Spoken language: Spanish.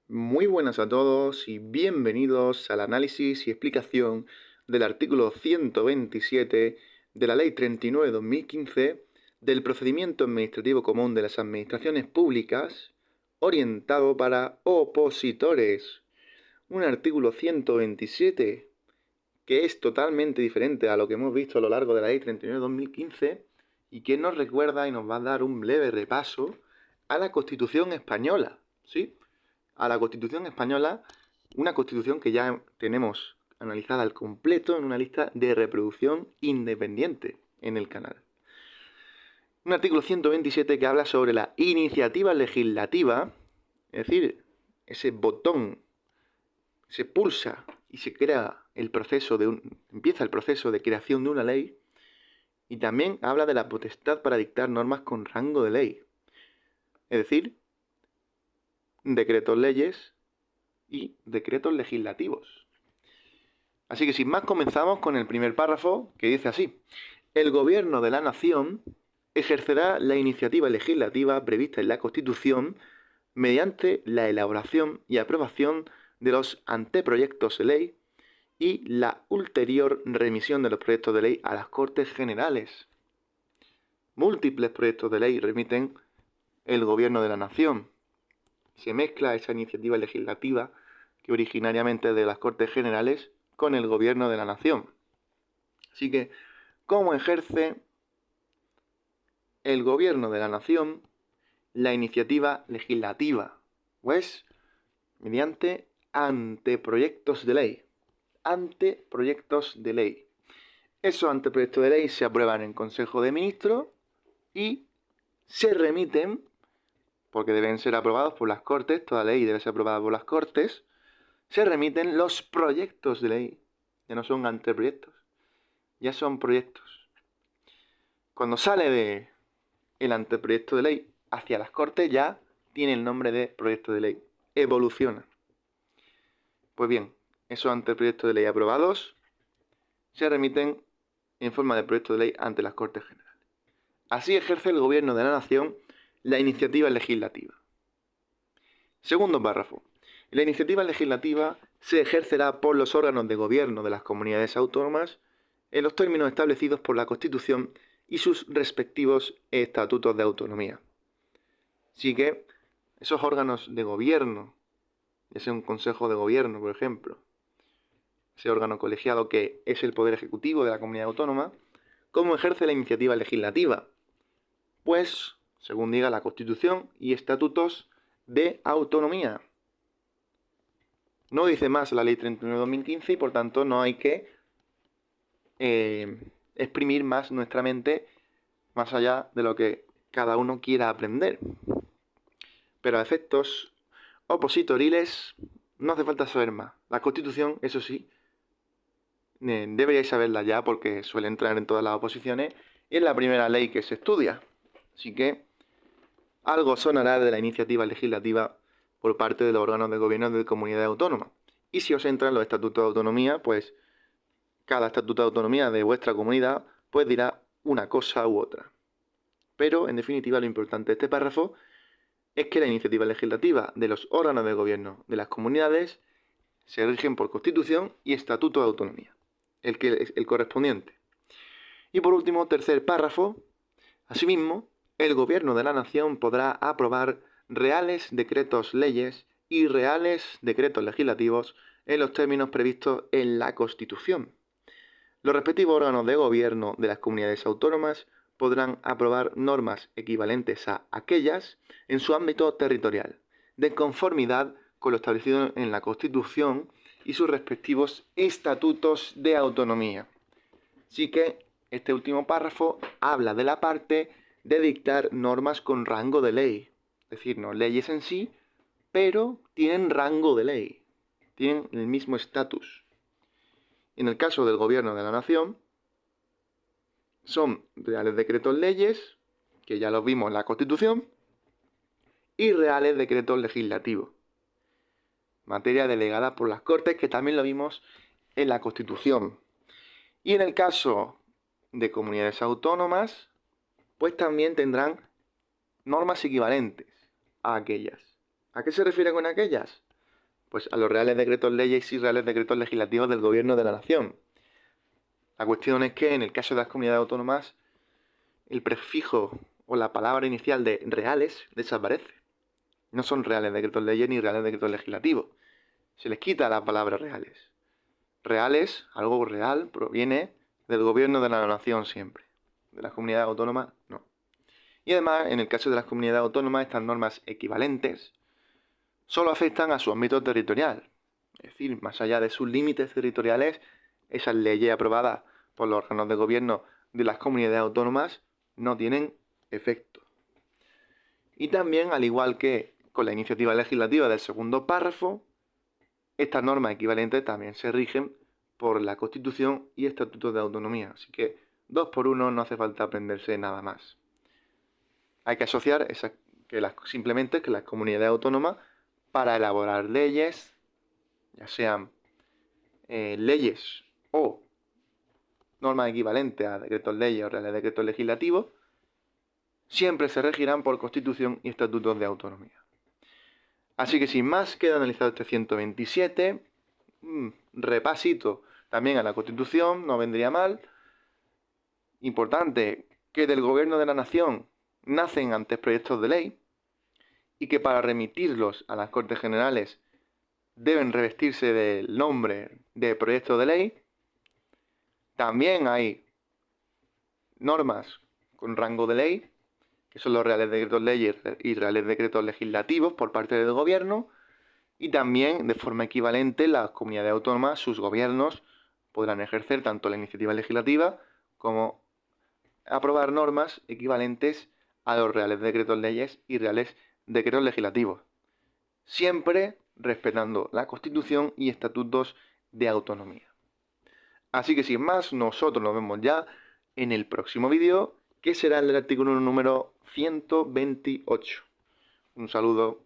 Muy buenas a todos y bienvenidos al análisis y explicación del artículo 127 de la Ley 39/2015 del Procedimiento Administrativo Común de las Administraciones Públicas orientado para opositores. Un artículo 127 que es totalmente diferente a lo que hemos visto a lo largo de la Ley 39/2015 y que nos recuerda y nos va a dar un breve repaso a la Constitución española, ¿sí? A la Constitución española, una Constitución que ya tenemos analizada al completo en una lista de reproducción independiente en el canal. Un artículo 127 que habla sobre la iniciativa legislativa, es decir, ese botón se pulsa y se crea el proceso empieza el proceso de creación de una ley, y también habla de la potestad para dictar normas con rango de ley, es decir, decretos leyes y decretos legislativos. Así que sin más comenzamos con el primer párrafo, que dice así: el Gobierno de la Nación ejercerá la iniciativa legislativa prevista en la Constitución mediante la elaboración y aprobación de los anteproyectos de ley y la ulterior remisión de los proyectos de ley a las Cortes Generales. Múltiples proyectos de ley remiten el Gobierno de la Nación. Se mezcla esa iniciativa legislativa que originariamente es de las Cortes Generales con el Gobierno de la Nación. Así que, ¿cómo ejerce el Gobierno de la Nación la iniciativa legislativa? Pues mediante anteproyectos de ley. Anteproyectos de ley. Esos anteproyectos de ley se aprueban en Consejo de Ministros y se remiten, porque deben ser aprobados por las Cortes, toda ley debe ser aprobada por las Cortes, se remiten los proyectos de ley. Ya no son anteproyectos, ya son proyectos. Cuando sale el anteproyecto de ley hacia las Cortes ya tiene el nombre de proyecto de ley. Evoluciona. Pues bien, esos anteproyectos de ley aprobados se remiten en forma de proyecto de ley ante las Cortes Generales. Así ejerce el Gobierno de la Nación la iniciativa legislativa. Segundo párrafo. La iniciativa legislativa se ejercerá por los órganos de gobierno de las comunidades autónomas en los términos establecidos por la Constitución y sus respectivos estatutos de autonomía. Así que esos órganos de gobierno, ya sea un consejo de gobierno, por ejemplo, ese órgano colegiado que es el poder ejecutivo de la comunidad autónoma, ¿cómo ejerce la iniciativa legislativa? Pues, según diga la Constitución y estatutos de autonomía. No dice más la Ley 39/2015 y por tanto no hay que exprimir más nuestra mente más allá de lo que cada uno quiera aprender. Pero a efectos opositoriles no hace falta saber más. La Constitución, eso sí, deberíais saberla ya porque suele entrar en todas las oposiciones y es la primera ley que se estudia. Así que algo sonará de la iniciativa legislativa por parte de los órganos de gobierno de comunidad autónoma. Y si os entran los estatutos de autonomía, pues cada estatuto de autonomía de vuestra comunidad pues dirá una cosa u otra. Pero, en definitiva, lo importante de este párrafo es que la iniciativa legislativa de los órganos de gobierno de las comunidades se rigen por Constitución y Estatuto de Autonomía, el correspondiente. Y por último, tercer párrafo, asimismo, el Gobierno de la Nación podrá aprobar reales decretos leyes y reales decretos legislativos en los términos previstos en la Constitución. Los respectivos órganos de gobierno de las comunidades autónomas podrán aprobar normas equivalentes a aquellas en su ámbito territorial, de conformidad con lo establecido en la Constitución y sus respectivos estatutos de autonomía. Así que este último párrafo habla de la parte de dictar normas con rango de ley, es decir, no leyes en sí, pero tienen rango de ley, tienen el mismo estatus. En el caso del Gobierno de la Nación, son reales decretos leyes, que ya los vimos en la Constitución, y reales decretos legislativos, materia delegada por las Cortes, que también lo vimos en la Constitución. Y en el caso de comunidades autónomas, pues también tendrán normas equivalentes a aquellas. ¿A qué se refiere con aquellas? Pues a los reales decretos leyes y reales decretos legislativos del Gobierno de la Nación. La cuestión es que en el caso de las comunidades autónomas, el prefijo o la palabra inicial de reales desaparece. No son reales decretos leyes ni reales decretos legislativos. Se les quita la palabra reales. Reales, algo real, proviene del Gobierno de la Nación siempre. De las comunidades autónomas, no. Y además, en el caso de las comunidades autónomas, estas normas equivalentes solo afectan a su ámbito territorial. Es decir, más allá de sus límites territoriales, esas leyes aprobadas por los órganos de gobierno de las comunidades autónomas no tienen efecto. Y también, al igual que con la iniciativa legislativa del segundo párrafo, estas normas equivalentes también se rigen por la Constitución y Estatutos de Autonomía. Así que 2 por 1 no hace falta aprenderse nada más. Hay que asociar simplemente que las comunidades autónomas, para elaborar leyes, ya sean leyes o normas equivalentes a decretos leyes o reales decretos legislativos, siempre se regirán por Constitución y Estatutos de Autonomía. Así que sin más, queda analizado este 127. Repasito también a la Constitución, no vendría mal. Importante que del Gobierno de la Nación nacen antes proyectos de ley y que para remitirlos a las Cortes Generales deben revestirse del nombre de proyecto de ley. También hay normas con rango de ley, que son los reales decretos leyes y reales decretos legislativos por parte del gobierno, y también de forma equivalente las comunidades autónomas, sus gobiernos, podrán ejercer tanto la iniciativa legislativa como aprobar normas equivalentes a los reales decretos leyes y reales decretos legislativos, siempre respetando la Constitución y estatutos de autonomía. Así que sin más, nosotros nos vemos ya en el próximo vídeo, que será el del artículo número 128. Un saludo.